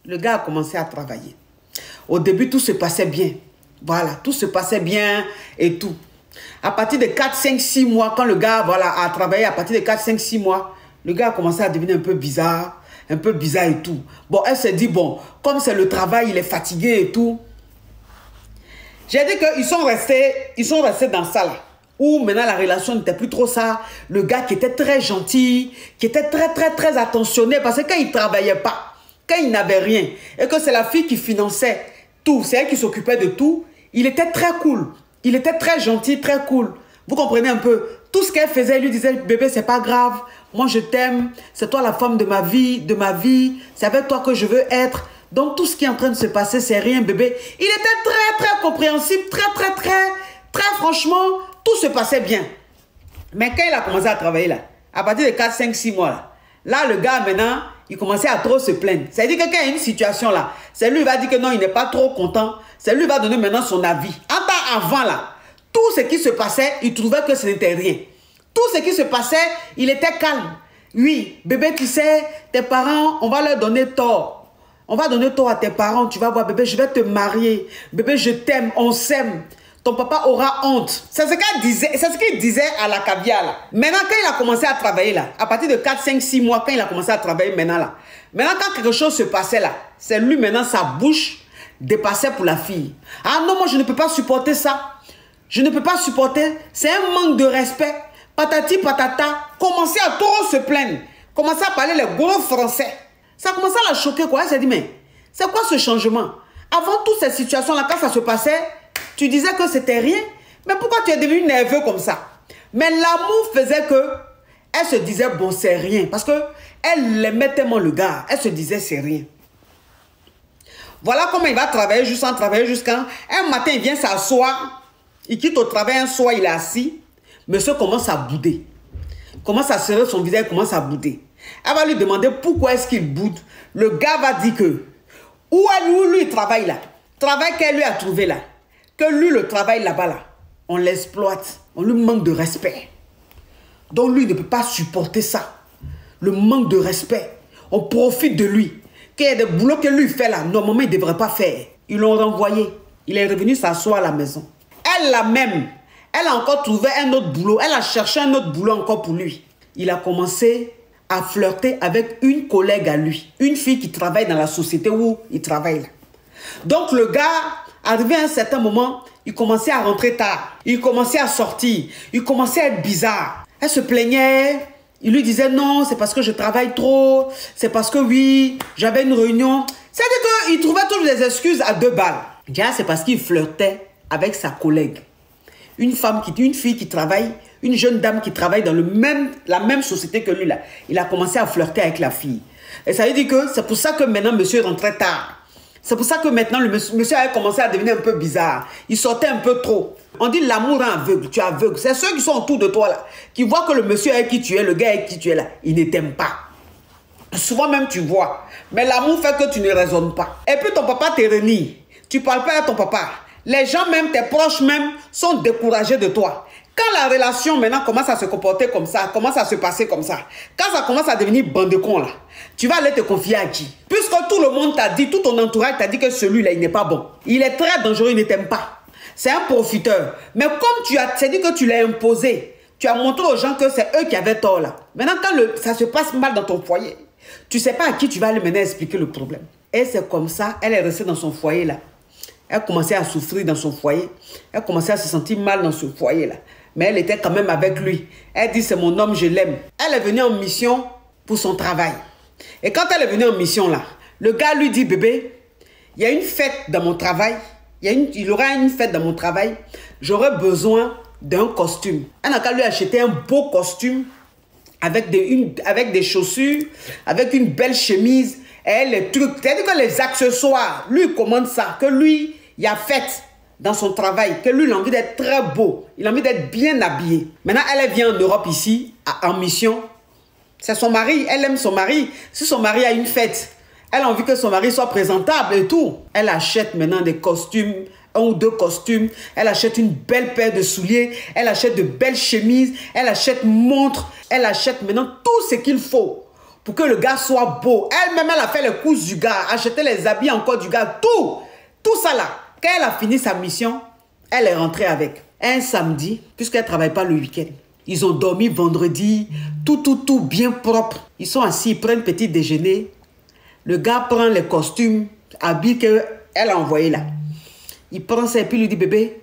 Le gars a commencé à travailler. Au début, tout se passait bien. Voilà, tout se passait bien et tout. À partir de 4, 5, 6 mois, quand le gars a travaillé, à partir de 4, 5, 6 mois, le gars a commencé à devenir un peu bizarre et tout. Bon, elle s'est dit, bon, comme c'est le travail, il est fatigué et tout. J'ai dit qu'ils sont restés dans ça là. Où maintenant la relation n'était plus trop ça. Le gars qui était très gentil, qui était très attentionné, parce que quand il ne travaillait pas, quand il n'avait rien, et que c'est la fille qui finançait tout, c'est elle qui s'occupait de tout, il était très cool. Il était très gentil, très cool. Vous comprenez un peu? Tout ce qu'elle faisait, elle lui disait, bébé, c'est pas grave, moi je t'aime, c'est toi la femme de ma vie, c'est avec toi que je veux être. Donc tout ce qui est en train de se passer, c'est rien, bébé. Il était très compréhensible, très franchement, tout se passait bien. Mais quand il a commencé à travailler là, à partir de 4, 5, 6 mois là, le gars maintenant, il commençait à trop se plaindre. C'est-à-dire que quand il y a une situation là, c'est lui qui va dire que non, il n'est pas trop content. C'est lui qui va donner maintenant son avis. Avant là, tout ce qui se passait, il trouvait que ce n'était rien. Tout ce qui se passait, il était calme. Oui, bébé, tu sais, tes parents, on va leur donner tort. On va donner tort à tes parents. Tu vas voir, bébé, je vais te marier. Bébé, je t'aime, on s'aime. Ton papa aura honte. C'est ce qu'il disait à la caviar là. Maintenant, quand il a commencé à travailler là, à partir de 4, 5, 6 mois, quand il a commencé à travailler maintenant là, maintenant quand quelque chose se passait là, c'est lui maintenant, sa bouche dépassait pour la fille. Ah non, moi je ne peux pas supporter ça. Je ne peux pas supporter. C'est un manque de respect. Patati patata. Commencer à trop se plaindre. Commencer à parler les gros français. Ça a commencé à la choquer quoi. Elle s'est dit, mais c'est quoi ce changement? Avant toutes ces situations-là, quand ça se passait, tu disais que c'était rien. Mais pourquoi tu es devenu nerveux comme ça? Mais l'amour faisait que elle se disait, bon, c'est rien. Parce que elle aimait tellement le gars. Elle se disait, c'est rien. Voilà comment il va travailler jusqu'à un matin, il vient s'asseoir. Il quitte au travail un soir, il est assis. Monsieur commence à bouder. Il commence à serrer son visage, il commence à bouder. Elle va lui demander pourquoi est-ce qu'il boude. Le gars va dire que où lui il travaille là. Travail qu'elle lui a trouvé là. Que lui le travail là-bas là. On l'exploite. On lui manque de respect. Donc lui il ne peut pas supporter ça. Le manque de respect. On profite de lui. Qu'il y a des boulots que lui fait là. Normalement il ne devrait pas faire. Ils l'ont renvoyé. Il est revenu s'asseoir à la maison. Elle a encore trouvé un autre boulot. Elle a cherché un autre boulot encore pour lui. Il a commencé à flirter avec une collègue à lui. Une fille qui travaille dans la société où il travaille là. Donc le gars, arrivé à un certain moment, il commençait à rentrer tard. Il commençait à sortir. Il commençait à être bizarre. Elle se plaignait. Il lui disait non, c'est parce que je travaille trop. C'est parce que oui, j'avais une réunion. C'est-à-dire qu'il trouvait toutes les excuses à 2 balles. Déjà, c'est parce qu'il flirtait avec sa collègue. Une fille qui travaille, une jeune dame qui travaille dans la même société que lui là. Il a commencé à flirter avec la fille. Et ça veut dire que c'est pour ça que maintenant monsieur rentrait tard. C'est pour ça que maintenant le monsieur a commencé à devenir un peu bizarre. Il sortait un peu trop. On dit l'amour rend aveugle, tu es aveugle. C'est ceux qui sont autour de toi là, qui voient que le monsieur avec qui tu es, le gars avec qui tu es là, il ne t'aime pas. Souvent même tu vois. Mais l'amour fait que tu ne raisonnes pas. Et puis ton papa te renie. Tu ne parles pas à ton papa. Les gens même, tes proches même, sont découragés de toi. Quand la relation maintenant commence à se comporter comme ça, commence à se passer comme ça, quand ça commence à devenir bande de cons là, tu vas aller te confier à qui? Puisque tout le monde t'a dit, tout ton entourage t'a dit que celui-là, il n'est pas bon. Il est très dangereux, il ne t'aime pas. C'est un profiteur. Mais comme c'est dit que tu l'as imposé, tu as montré aux gens que c'est eux qui avaient tort là. Maintenant, quand ça se passe mal dans ton foyer, tu ne sais pas à qui tu vas aller mener expliquer le problème. Et c'est comme ça, elle est restée dans son foyer là. Elle commençait à souffrir dans son foyer. Elle commençait à se sentir mal dans ce foyer-là. Mais elle était quand même avec lui. Elle dit, c'est mon homme, je l'aime. Elle est venue en mission pour son travail. Et quand elle est venue en mission là, le gars lui dit, bébé, il y a une fête dans mon travail. Il y aura une fête dans mon travail. J'aurai besoin d'un costume. Elle n'a qu'à lui acheter un beau costume avec des chaussures, avec une belle chemise. Et les trucs, c'est-à-dire que les accessoires, lui il commande ça, que lui, il y a fête dans son travail, que lui, il a envie d'être très beau, il a envie d'être bien habillé. Maintenant, elle vient en Europe ici, en mission. C'est son mari, elle aime son mari. Si son mari a une fête, elle a envie que son mari soit présentable et tout. Elle achète maintenant des costumes, 1 ou 2 costumes. Elle achète une belle paire de souliers. Elle achète de belles chemises. Elle achète montres. Elle achète maintenant tout ce qu'il faut pour que le gars soit beau. Elle-même, elle a fait les courses du gars, acheté les habits encore du gars, tout. Tout ça là. Quand elle a fini sa mission, elle est rentrée avec. Un samedi, puisqu'elle ne travaille pas le week-end. Ils ont dormi vendredi, tout bien propre. Ils sont assis, ils prennent petit déjeuner. Le gars prend les costumes, habits qu'elle a envoyés là. Il prend ça et puis lui dit, bébé,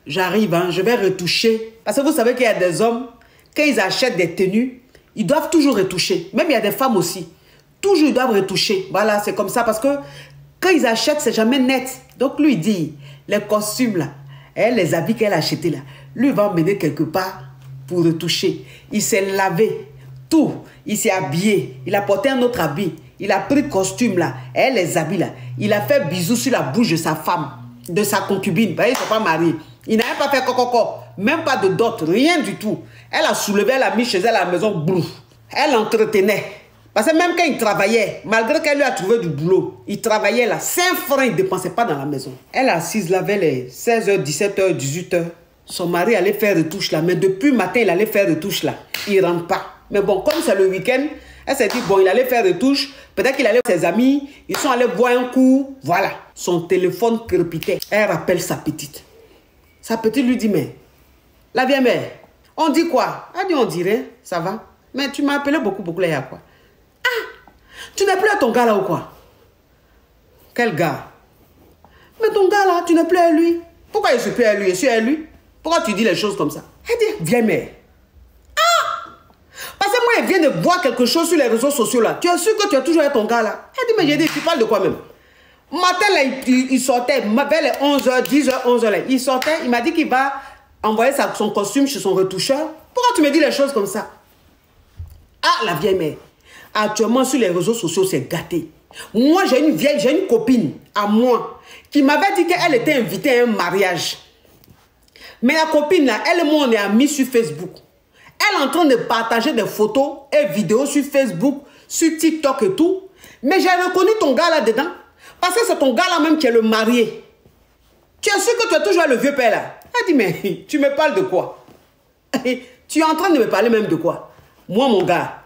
j'arrive, hein, je vais retoucher. Parce que vous savez qu'il y a des hommes, quand ils achètent des tenues, ils doivent toujours retoucher. Même il y a des femmes aussi. Toujours ils doivent retoucher. Voilà, c'est comme ça. Parce que quand ils achètent, c'est jamais net. Donc lui, il dit, les costumes là, les habits qu'elle a achetés là, lui va emmener quelque part pour retoucher. Il s'est lavé, tout. Il s'est habillé. Il a porté un autre habit. Il a pris le costume là, les habits là. Il a fait bisous sur la bouche de sa femme, de sa concubine. Ils ne sont pas mariés. Il n'a même pas fait coco, même pas de dot, rien du tout. Elle a soulevé, elle a mis chez elle à la maison, boum. Elle entretenait. Parce que même quand il travaillait, malgré qu'elle lui a trouvé du boulot, il travaillait là, 5 francs, il ne dépensait pas dans la maison. Elle est assise là vers les 16h, 17h, 18h. Son mari allait faire retouche là, mais depuis le matin, il allait faire retouche là. Il ne rentre pas. Mais bon, comme c'est le week-end, elle s'est dit, bon, il allait faire retouche. Peut-être qu'il allait voir ses amis, ils sont allés boire un coup. Voilà, son téléphone crépitait. Elle rappelle sa petite. Sa petite lui dit, mais, la vieille mère, on dit quoi? Elle dit, on dirait, ça va. Mais tu m'as appelé beaucoup là, il y a quoi? Ah, tu n'es plus à ton gars là ou quoi? Quel gars? Mais ton gars là, tu n'es plus à lui. Pourquoi je suis plus à lui? Je suis à lui. Pourquoi tu dis les choses comme ça? Elle dit, vieille mère. Ah! Parce que moi, elle vient de voir quelque chose sur les réseaux sociaux là. Tu es sûr que tu as toujours avec ton gars là? Elle dit, mais j'ai dit, tu parles de quoi même? Matin là, il sortait, vers les 11h, 10h, 11h là. Il sortait, il m'a dit qu'il va envoyer son costume chez son retoucheur. Pourquoi tu me dis les choses comme ça? Ah, la vieille mère. Actuellement, sur les réseaux sociaux, c'est gâté. Moi, j'ai une copine à moi qui m'avait dit qu'elle était invitée à un mariage. Mais la copine là, elle et moi, on est amis sur Facebook. Elle est en train de partager des photos et vidéos sur Facebook, sur TikTok et tout. Mais j'ai reconnu ton gars là-dedans. Parce que c'est ton gars là même qui est le marié. Tu es sûr que tu as toujours le vieux père là? Elle dit, mais tu me parles de quoi? Tu es en train de me parler même de quoi? Moi, mon gars,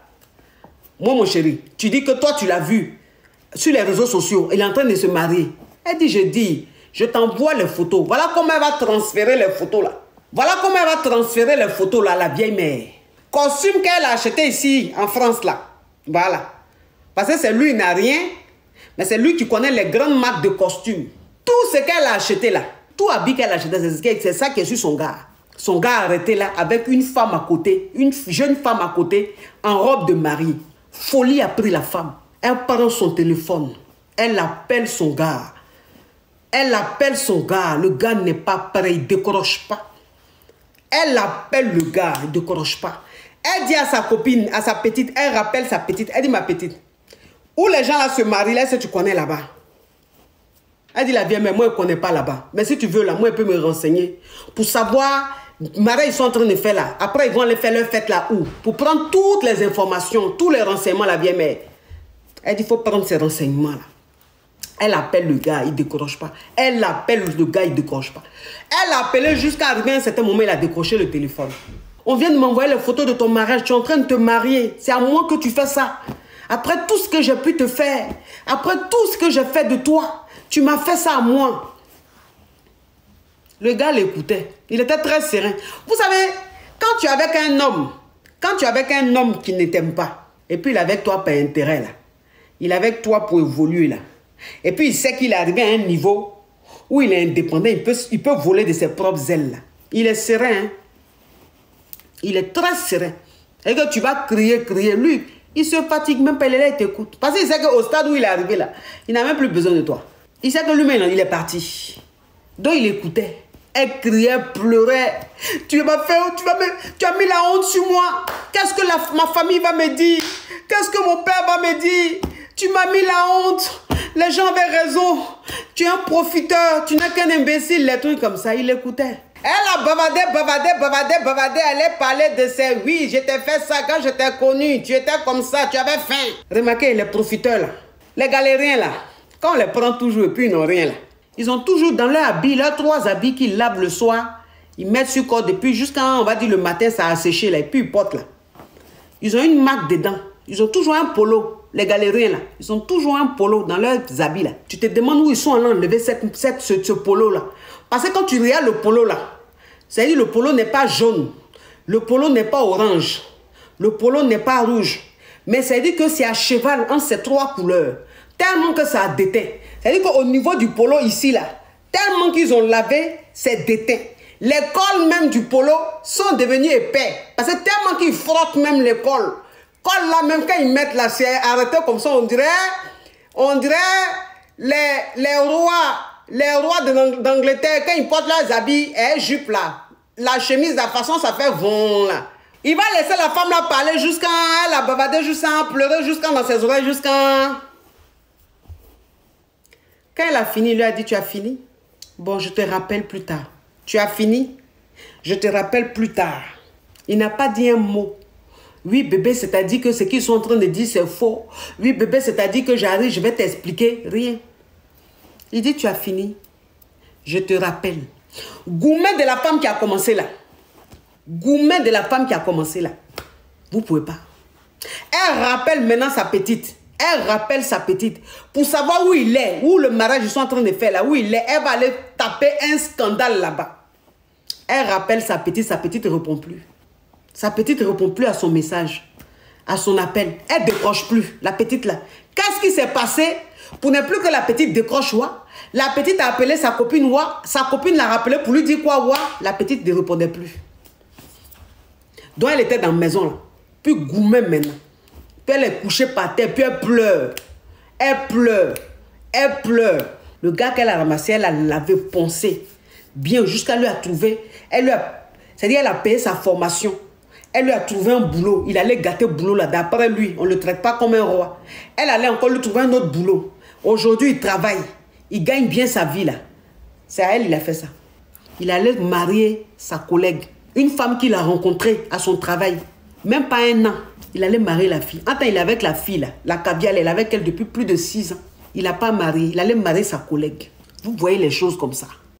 moi, mon chéri, tu dis que toi, tu l'as vu sur les réseaux sociaux. Il est en train de se marier. Elle dit, je t'envoie les photos. Voilà comment elle va transférer les photos là. Voilà comment elle va transférer les photos là, la vieille mère. Costume qu'elle a acheté ici, en France là. Voilà. Parce que c'est lui, il n'a rien. Mais c'est lui qui connaît les grandes marques de costumes. Tout ce qu'elle a acheté là, tout habit qu'elle a acheté, c'est ça qui est sur son gars. Son gars arrêté là avec une femme à côté, une jeune femme à côté, en robe de mariée. Folie a pris la femme. Elle prend son téléphone. Elle appelle son gars. Elle appelle son gars. Le gars n'est pas prêt, il ne décroche pas. Elle appelle le gars, il ne décroche pas. Elle dit à sa copine, à sa petite, elle rappelle sa petite. Elle dit, ma petite, où les gens là se marient, là, est-ce que tu connais là-bas? Elle dit, la vieille mère, moi, je ne connais pas là-bas. Mais si tu veux, là, moi, je peux me renseigner pour savoir, Marais, ils sont en train de faire là. Après, ils vont aller faire leur fête là où? Pour prendre toutes les informations, tous les renseignements, la vieille mère. Elle dit, il faut prendre ces renseignements là. Elle appelle le gars, il ne décroche pas. Elle appelle le gars, il ne décroche pas. Elle a appelé jusqu'à arriver à un certain moment, il a décroché le téléphone. On vient de m'envoyer les photos de ton mariage, tu es en train de te marier. C'est à moi que tu fais ça. Après tout ce que j'ai pu te faire, après tout ce que j'ai fait de toi, tu m'as fait ça à moi. Le gars l'écoutait. Il était très serein. Vous savez, quand tu es avec un homme qui ne t'aime pas, et puis il est avec toi par intérêt, là, il est avec toi pour évoluer, là, et puis il sait qu'il est arrivé à un niveau où il est indépendant, il peut voler de ses propres ailes, là. Il est serein, hein? Il est très serein. Et que tu vas crier, lui, il se fatigue même pas, il est là, il t'écoute. Parce qu'il sait qu'au stade où il est arrivé, là, il n'a même plus besoin de toi. Il sait que lui-même, il est parti. Donc il écoutait. Elle criait, pleurait. Tu as mis la honte sur moi. Qu'est-ce que ma famille va me dire? Qu'est-ce que mon père va me dire? Tu m'as mis la honte. Les gens avaient raison. Tu es un profiteur. Tu n'es qu'un imbécile. Les trucs comme ça, il écoutait. Elle a bavardé. Elle parlait de ses... Oui, je t'ai fait ça quand je t'ai connu. Tu étais comme ça, tu avais faim. Remarquez, les profiteurs là. Les galériens là. Quand on les prend toujours et puis ils n'ont rien là. Ils ont toujours dans leur habit, leurs 3 habits qu'ils lavent le soir. Ils mettent sur corps depuis jusqu'à, on va dire, le matin, ça a séché là. Et puis ils portent là. Ils ont une marque dedans. Ils ont toujours un polo. Les galériens là, ils ont toujours un polo dans leurs habits là. Tu te demandes où ils sont allés enlever ce polo là. Parce que quand tu regardes le polo là, c'est-à-dire le polo n'est pas jaune, le polo n'est pas orange, le polo n'est pas rouge. Mais c'est-à-dire que c'est à cheval entre ces trois couleurs. Tellement que ça a déteint. C'est-à-dire qu'au niveau du polo ici là, tellement qu'ils ont lavé, c'est déteint. Les cols même du polo sont devenus épais. Parce que tellement qu'ils frottent même les cols. Cols là, même quand ils mettent là, c'est arrêté comme ça, on dirait les rois d'Angleterre, quand ils portent leurs habits et jupe là, la chemise, la façon, ça fait vent là. Il va laisser la femme là parler jusqu'à la bavarder, jusqu'à pleurer, jusqu'à dans ses oreilles, jusqu'à... Quand elle a fini, il lui a dit, tu as fini? Bon, je te rappelle plus tard. Tu as fini? Je te rappelle plus tard. Il n'a pas dit un mot. Oui, bébé, c'est-à-dire que ce qu'ils sont en train de dire, c'est faux. Oui, bébé, c'est-à-dire que j'arrive, je vais t'expliquer. Rien. Il dit, tu as fini. Je te rappelle. Gourmet de la femme qui a commencé là. Gourmet de la femme qui a commencé là. Vous ne pouvez pas. Elle rappelle maintenant sa petite. Elle rappelle sa petite. Pour savoir où il est, où le mariage ils sont en train de faire là, où il est, elle va aller taper un scandale là-bas. Elle rappelle sa petite ne répond plus. Sa petite ne répond plus à son message, à son appel. Elle ne décroche plus, la petite là. Qu'est-ce qui s'est passé pour ne plus que la petite décroche Wa? La petite a appelé sa copine Wa. Sa copine l'a rappelé pour lui dire quoi Wa? La petite ne répondait plus. Donc elle était dans la maison là. Puis gourmet maintenant. Puis elle est couchée par terre, puis elle pleure. Elle pleure. Elle pleure. Le gars qu'elle a ramassé, elle l'avait poncé. Bien, jusqu'à lui a trouvé. C'est-à-dire, elle a payé sa formation. Elle lui a trouvé un boulot. Il allait gâter le boulot là. D'après lui, on ne le traite pas comme un roi. Elle allait encore lui trouver un autre boulot. Aujourd'hui, il travaille. Il gagne bien sa vie là. C'est à elle il a fait ça. Il allait marier sa collègue. Une femme qu'il a rencontrée à son travail. Même pas un an. Il allait marier la fille. Attends, il est avec la fille là. La caviale, elle est avec elle depuis plus de 6 ans. Il n'a pas marié. Il allait marier sa collègue. Vous voyez les choses comme ça.